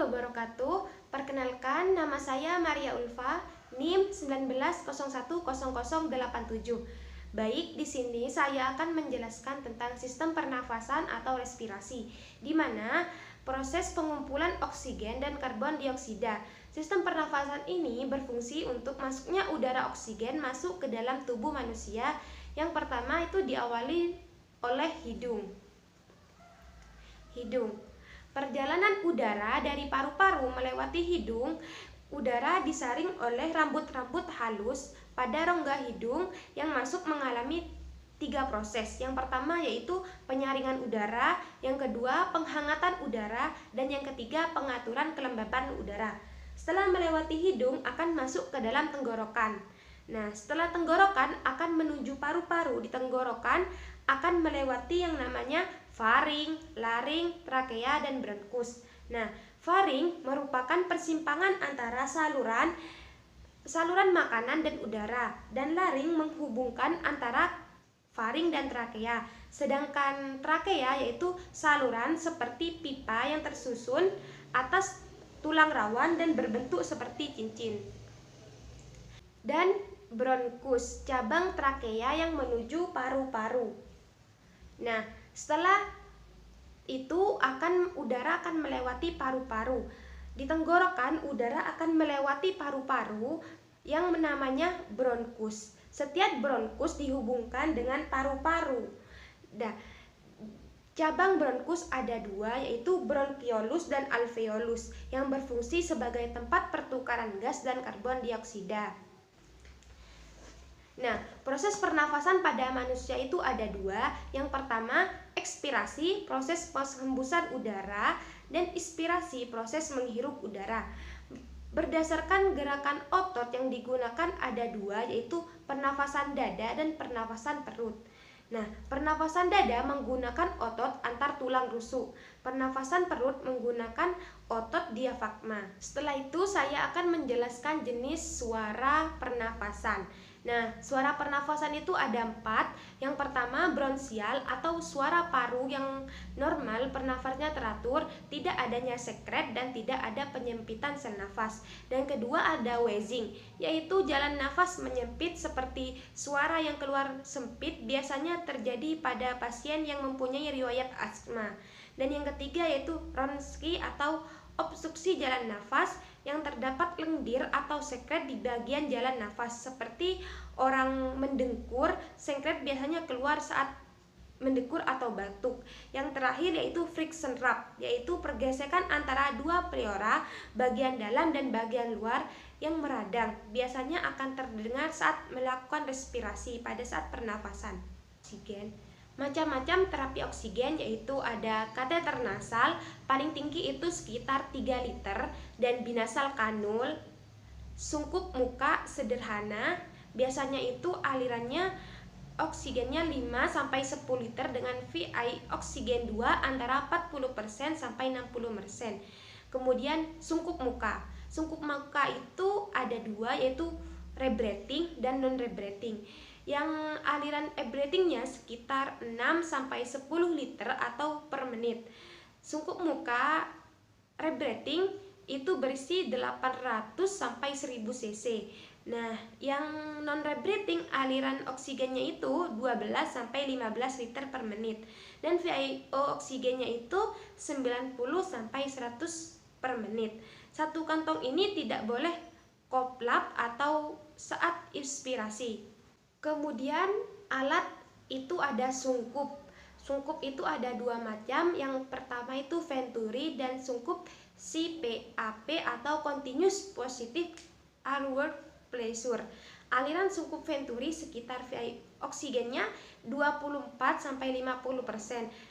wabarakatuh. Perkenalkan, nama saya Maria Ulfa, NIM 19010087. Baik, di sini saya akan menjelaskan tentang sistem pernafasan atau respirasi, di mana proses pengumpulan oksigen dan karbon dioksida. Sistem pernafasan ini berfungsi untuk masuknya udara oksigen masuk ke dalam tubuh manusia. Yang pertama itu diawali oleh hidung. Perjalanan udara dari paru-paru melewati hidung, udara disaring oleh rambut-rambut halus pada rongga hidung yang masuk mengalami 3 proses. Yang pertama yaitu penyaringan udara, yang kedua penghangatan udara, dan yang ketiga pengaturan kelembapan udara. Setelah melewati hidung akan masuk ke dalam tenggorokan. Nah, setelah tenggorokan akan menuju paru-paru. Di tenggorokan akan melewati yang namanya faring, laring, trakea, dan bronkus. Nah, faring merupakan persimpangan antara saluran makanan dan udara, dan laring menghubungkan antara faring dan trakea. Sedangkan trakea yaitu saluran seperti pipa yang tersusun atas tulang rawan dan berbentuk seperti cincin. Dan bronkus, cabang trakea yang menuju paru-paru. Nah, setelah itu udara akan melewati paru-paru. Di tenggorokan udara akan melewati paru-paru yang namanya bronkus. Setiap bronkus dihubungkan dengan paru-paru. Nah, cabang bronkus ada 2, yaitu bronkiolus dan alveolus, yang berfungsi sebagai tempat pertukaran gas dan karbon dioksida. Nah, proses pernafasan pada manusia itu ada 2. Yang pertama, ekspirasi, proses penghembusan udara, dan inspirasi, proses menghirup udara. Berdasarkan gerakan otot yang digunakan ada 2, yaitu pernafasan dada dan pernafasan perut. Nah, pernafasan dada menggunakan otot antar tulang rusuk. Pernafasan perut menggunakan otot diafragma. Setelah itu saya akan menjelaskan jenis suara pernafasan. Nah, suara pernafasan itu ada 4. Yang pertama, bronsial atau suara paru yang normal, pernafasnya teratur, tidak adanya sekret dan tidak ada penyempitan sel nafas. Dan kedua ada wheezing, yaitu jalan nafas menyempit seperti suara yang keluar sempit, biasanya terjadi pada pasien yang mempunyai riwayat asma. Dan yang ketiga yaitu rhonski atau obstruksi jalan nafas, yang terdapat lendir atau sekret di bagian jalan nafas. Seperti orang mendengkur, sekret biasanya keluar saat mendengkur atau batuk. Yang terakhir yaitu friction rub, yaitu pergesekan antara 2 pleura, bagian dalam dan bagian luar yang meradang. Biasanya akan terdengar saat melakukan respirasi pada saat pernafasan. Oksigen. Macam-macam terapi oksigen yaitu ada kateter nasal, paling tinggi itu sekitar 3 liter, dan binasal kanul, sungkup muka sederhana, biasanya itu alirannya oksigennya 5-10 liter dengan VI oksigen 2 antara 40% sampai 60%. Kemudian sungkup muka. Sungkup muka itu ada 2, yaitu rebreathing dan non-rebreathing. Yang aliran rebreathingnya sekitar 6-10 liter atau per menit. Sungkup muka rebreathing itu berisi 800-1000 cc. Nah, yang non-rebreathing aliran oksigennya itu 12-15 liter per menit. Dan VIO oksigennya itu 90-100 per menit. Satu kantong ini tidak boleh koplap atau saat inspirasi. Kemudian alat itu ada sungkup. Sungkup itu ada 2 macam. Yang pertama itu venturi dan sungkup CPAP atau continuous positive airway pressure. Aliran sungkup venturi sekitar VI oksigennya 24-50%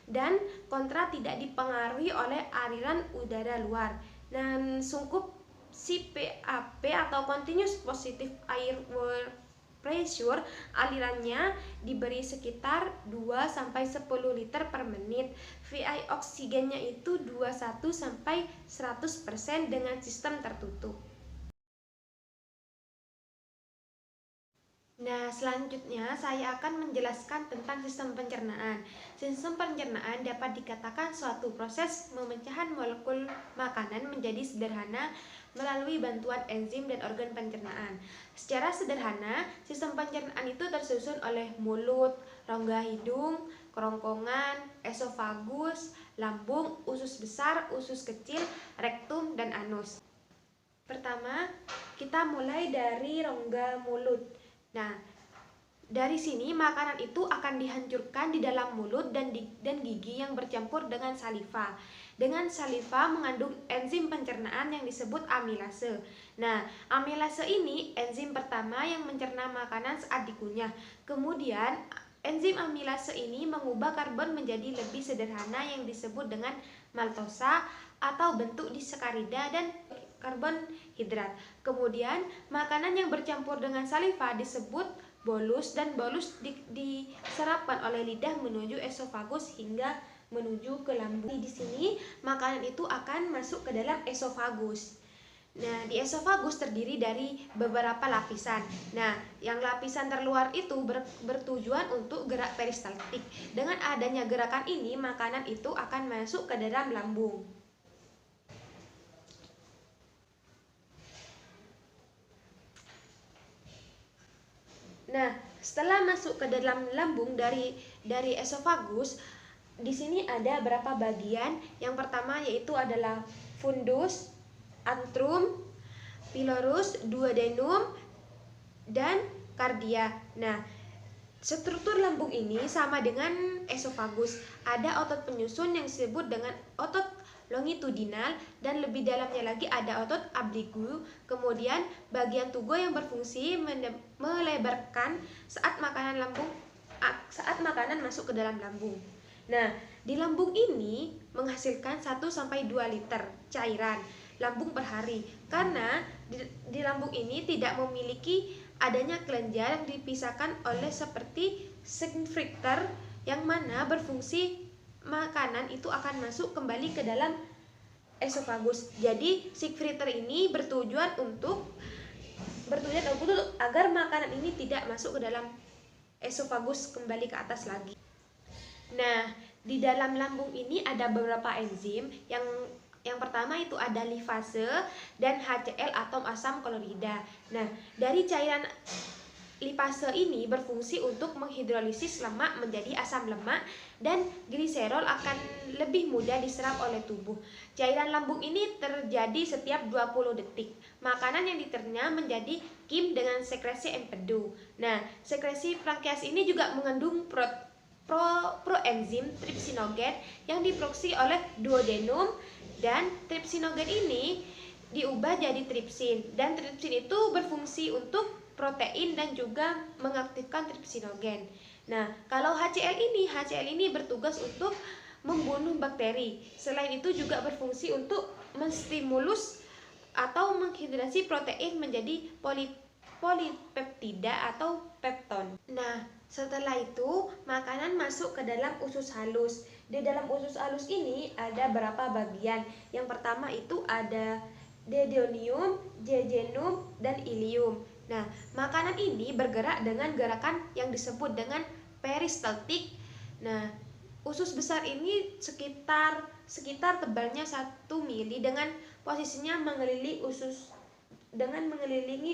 dan kontra tidak dipengaruhi oleh aliran udara luar. Dan sungkup CPAP atau continuous positive airway pressure alirannya diberi sekitar 2-10 liter per menit. VI oksigennya itu 21-100% dengan sistem tertutup. Nah, selanjutnya saya akan menjelaskan tentang sistem pencernaan. Sistem pencernaan dapat dikatakan suatu proses pemecahan molekul makanan menjadi sederhana melalui bantuan enzim dan organ pencernaan. Secara sederhana, sistem pencernaan itu tersusun oleh mulut, rongga hidung, kerongkongan, esofagus, lambung, usus besar, usus kecil, rektum, dan anus. Pertama, kita mulai dari rongga mulut. Nah, dari sini makanan itu akan dihancurkan di dalam mulut dan gigi yang bercampur dengan saliva. Dengan saliva mengandung enzim pencernaan yang disebut amilase. Nah, amilase ini enzim pertama yang mencerna makanan saat dikunyah. Kemudian, enzim amilase ini mengubah karbon menjadi lebih sederhana yang disebut dengan maltosa atau bentuk disakarida dan karbon hidrat. Kemudian, makanan yang bercampur dengan saliva disebut bolus, dan bolus diserapkan oleh lidah menuju esofagus hingga menuju ke lambung. Di sini makanan itu akan masuk ke dalam esofagus. Nah, di esofagus terdiri dari beberapa lapisan. Nah, yang lapisan terluar itu bertujuan untuk gerak peristaltik. Dengan adanya gerakan ini, makanan itu akan masuk ke dalam lambung. Nah, setelah masuk ke dalam lambung dari esofagus, di sini ada berapa bagian. Yang pertama yaitu adalah fundus, antrum, pylorus, duodenum, dan kardia. Nah, struktur lambung ini sama dengan esofagus. Ada otot penyusun yang disebut dengan otot longitudinal, dan lebih dalamnya lagi ada otot obligu. Kemudian bagian tugu yang berfungsi melebarkan saat makanan masuk ke dalam lambung. Nah, di lambung ini menghasilkan 1-2 liter cairan lambung per hari, karena di lambung ini tidak memiliki adanya kelenjar yang dipisahkan oleh seperti sphincter yang mana berfungsi makanan itu akan masuk kembali ke dalam esofagus. Jadi sphincter ini bertujuan agar makanan ini tidak masuk ke dalam esofagus kembali ke atas lagi. Nah, di dalam lambung ini ada beberapa enzim. Yang pertama itu ada lipase dan HCl atom asam klorida. Nah, dari cairan lipase ini berfungsi untuk menghidrolisis lemak menjadi asam lemak, dan gliserol akan lebih mudah diserap oleh tubuh. Cairan lambung ini terjadi setiap 20 detik. Makanan yang diternya menjadi kim dengan sekresi empedu. Nah, sekresi pankreas ini juga mengandung proenzim trypsinogen yang diproduksi oleh duodenum, dan trypsinogen ini diubah jadi tripsin, dan tripsin itu berfungsi untuk protein dan juga mengaktifkan trypsinogen. Nah, kalau HCl ini bertugas untuk membunuh bakteri. Selain itu juga berfungsi untuk menstimulus atau menghidrasi protein menjadi polipeptida atau pepton. Nah, setelah itu makanan masuk ke dalam usus halus. Di dalam usus halus ini ada berapa bagian. Yang pertama itu ada duodenum, jejunum, dan ileum. Nah, makanan ini bergerak dengan gerakan yang disebut dengan peristaltik. Nah, usus besar ini sekitar tebalnya 1 mili dengan posisinya mengelilingi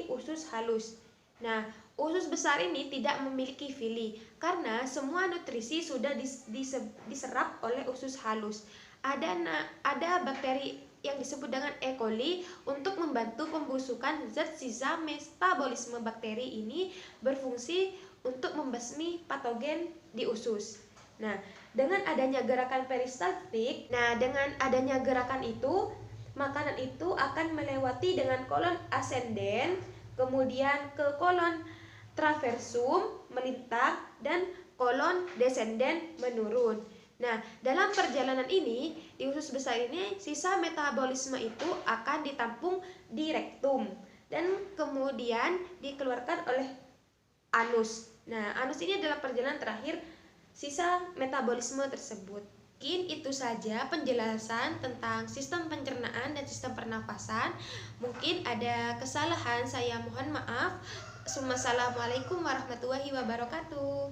usus halus. Nah, usus besar ini tidak memiliki villi karena semua nutrisi sudah diserap oleh usus halus. Ada bakteri yang disebut dengan E. coli untuk membantu pembusukan zat sisa. Metabolisme bakteri ini berfungsi untuk membasmi patogen di usus. Nah, dengan adanya gerakan peristaltik, makanan itu akan melewati dengan kolon ascendens, kemudian ke kolon traversum melintang, dan kolon descendens menurun. Nah, dalam perjalanan ini, di usus besar ini, sisa metabolisme itu akan ditampung di rektum dan kemudian dikeluarkan oleh anus. Nah, anus ini adalah perjalanan terakhir sisa metabolisme tersebut. Mungkin itu saja penjelasan tentang sistem pencernaan dan sistem pernafasan. Mungkin ada kesalahan, saya mohon maaf. Assalamualaikum warahmatullahi wabarakatuh.